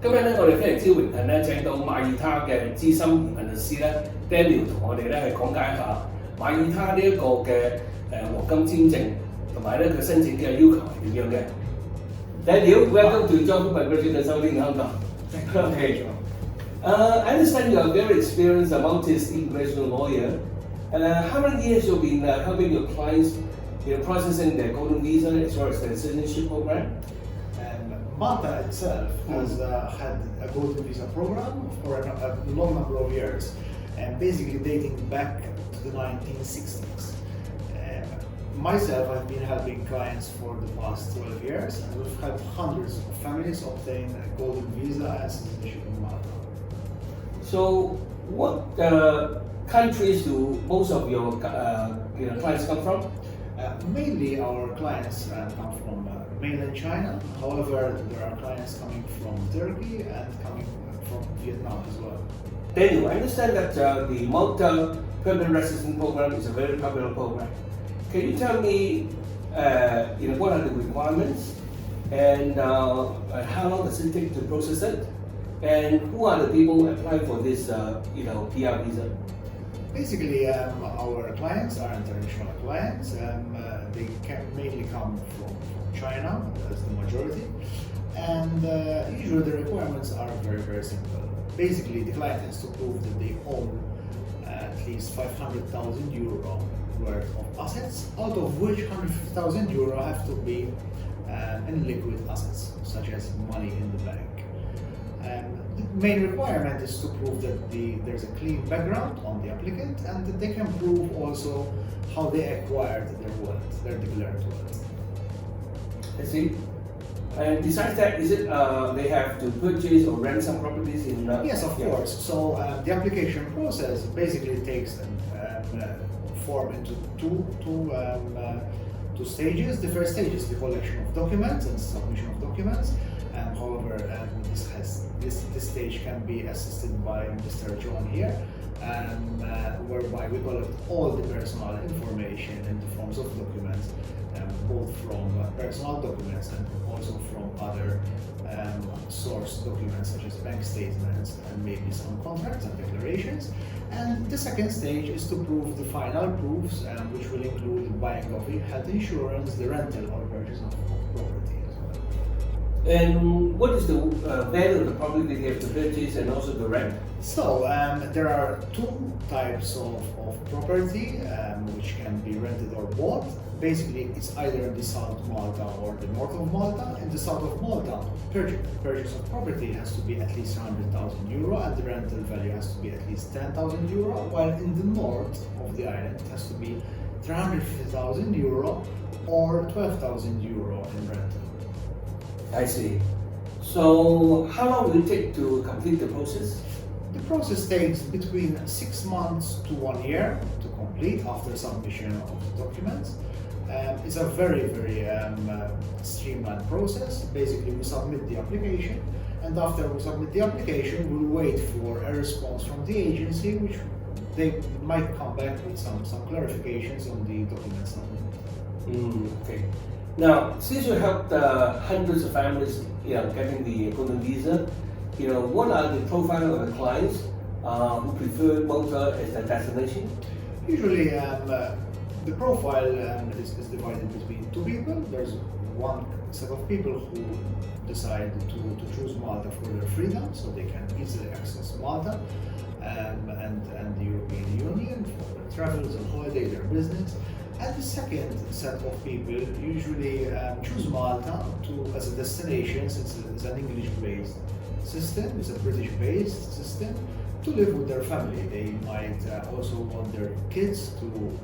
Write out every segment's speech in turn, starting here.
今日咧，我哋非常之榮幸咧，請到馬耳他嘅資深移民律師咧 Daniel 同我哋咧係講解一下馬耳他呢一個嘅黃金簽證同埋咧佢申請嘅要求係點樣嘅。Daniel, welcome to Job Migration Consulting in Hong Kong. Okay. I understand you are a very experienced Maltese immigration lawyer. How many years you've been helping your clients processing their golden visa as well as their citizenship program? Malta itself has had a golden visa program for a long number of years, and basically dating back to the 1960s. Myself, I've been helping clients for the past 12 years, and we've had hundreds of families obtain a golden visa and citizenship in Malta. So, what countries do most of your clients come from? Mainly our clients come from mainland China. However, there are clients coming from Turkey and coming from Vietnam as well. Daniel, I understand that the Malta Permanent Resident Program is a very popular program. Can you tell me, what are the requirements and how long does it take to process it? And who are the people who apply for this, PR visa? Basically, our clients are international clients. They mainly come from China, as the majority. And usually the requirements are very, very simple. Basically, the client has to prove that they own at least 500,000 euro worth of assets, out of which 150,000 euro have to be in liquid assets, such as money in the bank. The main requirement is to prove that there's a clean background on the applicant, and that they can prove also how they acquired their wealth, their declared wealth. I see. And besides that, is it they have to purchase or rent some properties in? Yes, of course. So the application process basically takes form into two stages. The first stage is the collection of documents and submission of documents. However, this stage can be assisted by Mr. John here, whereby we collect all the personal information in the forms of documents, both from personal documents and also from other source documents such as bank statements and maybe some contracts and declarations. And the second stage is to prove the final proofs, which will include the buying of health insurance, the rental or purchase of property as well. And what is the value of the property that you have to purchase and also the rent? So there are two types of property which can be rented or bought. Basically, it's either in the south of Malta or the north of Malta. In the south of Malta, purchase of property has to be at least 100,000 euro and the rental value has to be at least 10,000 euro, while in the north of the island it has to be 350,000 euro or 12,000 euro in rental. I see. So, how long will it take to complete the process? The process takes between 6 months to 1 year to complete after submission of the documents. It's a very, very streamlined process. Basically, we submit the application, and after we submit the application, we'll wait for a response from the agency, which they might come back with some clarifications on the documents submitted. Okay. Now, since you helped hundreds of families, getting the golden visa, what are the profile of the clients who prefer Malta as their destination? Usually, the profile is divided between two people. There's one set of people who decide to choose Malta for their freedom, so they can easily access Malta and the European Union for their travels and holiday, their business. And the second set of people usually choose Malta as a destination, since it's an English-based system, it's a British-based system, to live with their family. They might also want their kids to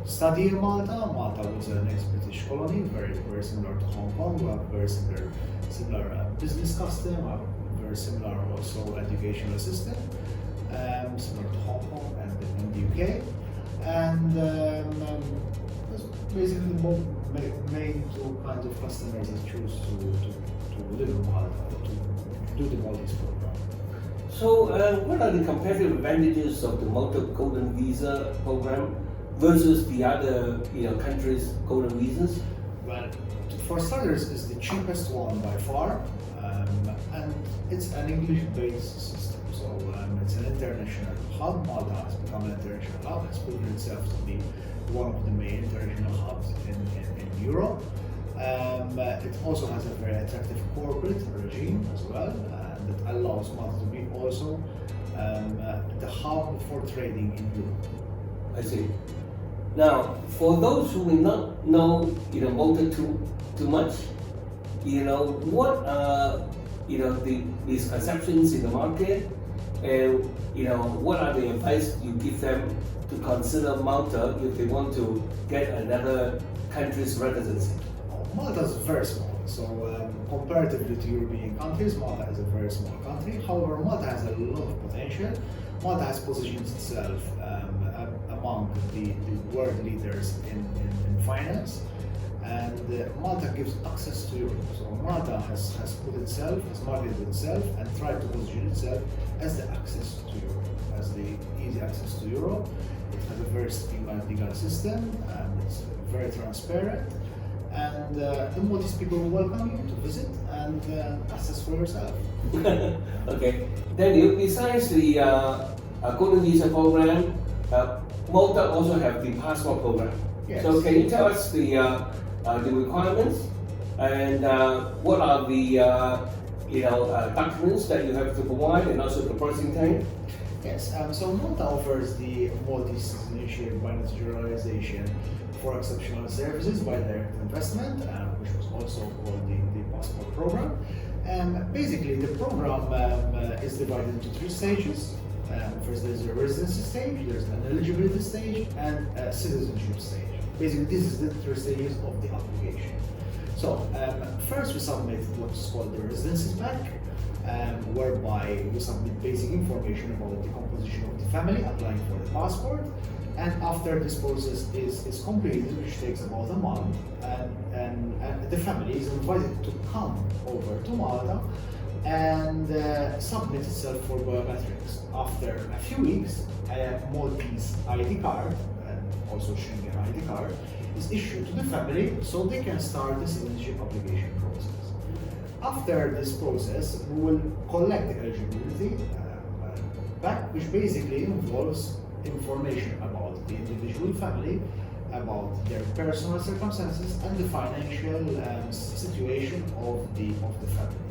study in Malta. Malta was an ex-British colony, very, very similar to Hong Kong. We have very similar business custom, very similar also educational system, similar to Hong Kong and in the UK. And that's basically the main two kinds of customers that choose to live in Malta, to do the Maltese program. So, what are the competitive advantages of the Malta Golden Visa program versus the other countries' golden visas? Well, for starters, it's the cheapest one by far. and it's an English-based system. So it's an international hub. Malta has become an international hub. It's proven itself to be one of the main international hubs in Europe. It also has a very attractive corporate regime as well that allows Malta to be also the hub for trading in Europe. I see. Now, for those who may not know, Malta too much, what are, the misconceptions in the market, and what are the advice you give them to consider Malta if they want to get another country's residency? Malta is very small, so comparatively to European countries, Malta is a very small country. However, Malta has a lot of potential. Malta has positioned itself among the world leaders in finance, and Malta gives access to Europe. So Malta has marketed itself and tried to position itself as the access to Europe, as the easy access to Europe. It has a very streamlined legal system, and it's very transparent. And the Maltese people will welcome you to visit and assess for yourself. Okay. Then, besides the golden visa program, Malta also have the passport program. Yes. So can you tell us the requirements and what are the documents that you have to provide, and also the processing time? Yes. So Malta offers the Maltese citizenship by naturalization for exceptional services by direct investment, which was also called the passport program. Basically, the program is divided into 3 stages. First, there's a residency stage, there's an eligibility stage, and a citizenship stage. Basically, this is the 3 stages of the application. So, first we submit what's called the residency pack, whereby we submit basic information about the composition of the family applying for the passport. And after this process is completed, which takes about a month, and the family is invited to come over to Malta and submit itself for biometrics. After a few weeks, a Maltese ID card, and also Schengen ID card, is issued to the family so they can start the citizenship application process. After this process, we will collect the eligibility pack, which basically involves information about the individual family, about their personal circumstances, and the financial situation of the family.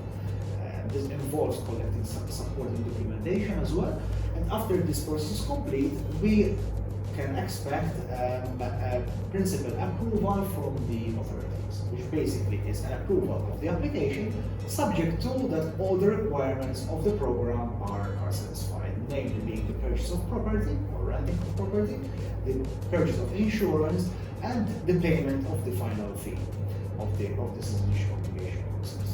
This involves collecting some supporting documentation as well. And after this process is complete, we can expect a principal approval from the authorities, which basically is an approval of the application, subject to that all the requirements of the program are satisfied, namely being the purchase of property or renting of property, the purchase of insurance, and the payment of the final fee of the citizenship application process.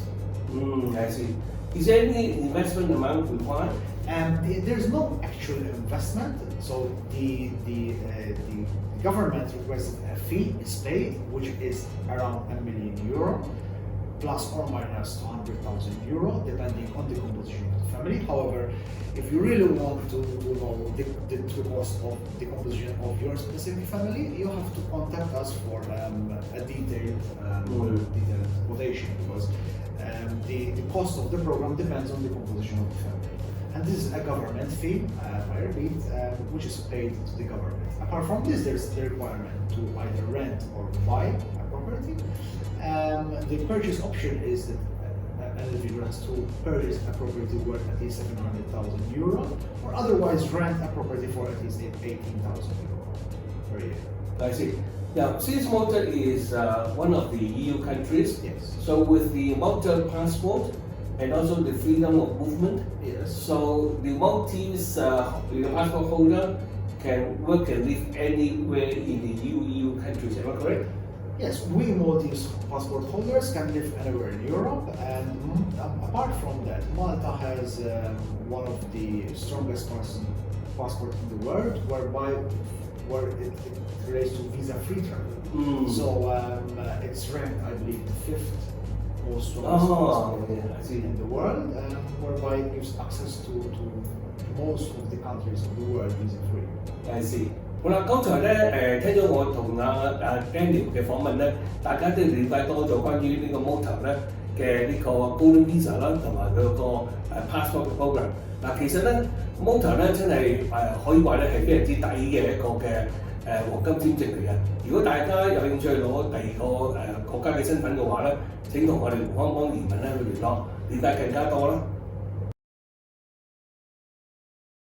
I see. Is there any investment amount required? There's no actual investment, so the government requested a fee is paid, which is around €1 million, plus or minus €200,000, depending on the composition of the family. However, if you really want to know the cost of the composition of your specific family, you have to contact us for a detailed quotation, because the cost of the program depends on the composition of the family. And this is a government fee, I repeat, which is paid to the government. Apart from this, there's the requirement to either rent or buy a property. The purchase option is that an individual has to purchase a property worth at least €700,000, or otherwise rent a property for at least €18,000 per year. I see. Now, since Malta is one of the EU countries, Yes. so with the Malta passport and also the freedom of movement, Yes. so the Maltese passport holder can work and live anywhere in the EU countries, am I correct? Yes, we Maltese passport holders can live anywhere in Europe, and apart from that, Malta has one of the strongest passports in the world, where it relates to visa-free travel. So it's ranked, I believe, the 5th most strongest passport in the world, whereby it gives access to most of the countries of the world visa-free. I see. 好啦，剛才咧聽咗我同阿 Daniel 嘅訪問咧，大家都了解多咗關於呢個 Malta 咧嘅呢個 Golden Visa 啦，同埋佢個passport program。嗱，其實咧 Malta 咧真係可以話咧係非常之抵嘅一個嘅黃金簽證嚟嘅。如果大家有興趣攞第二個國家嘅身份嘅話咧，請同我哋胡康邦移民咧去聯絡，了解更加多啦。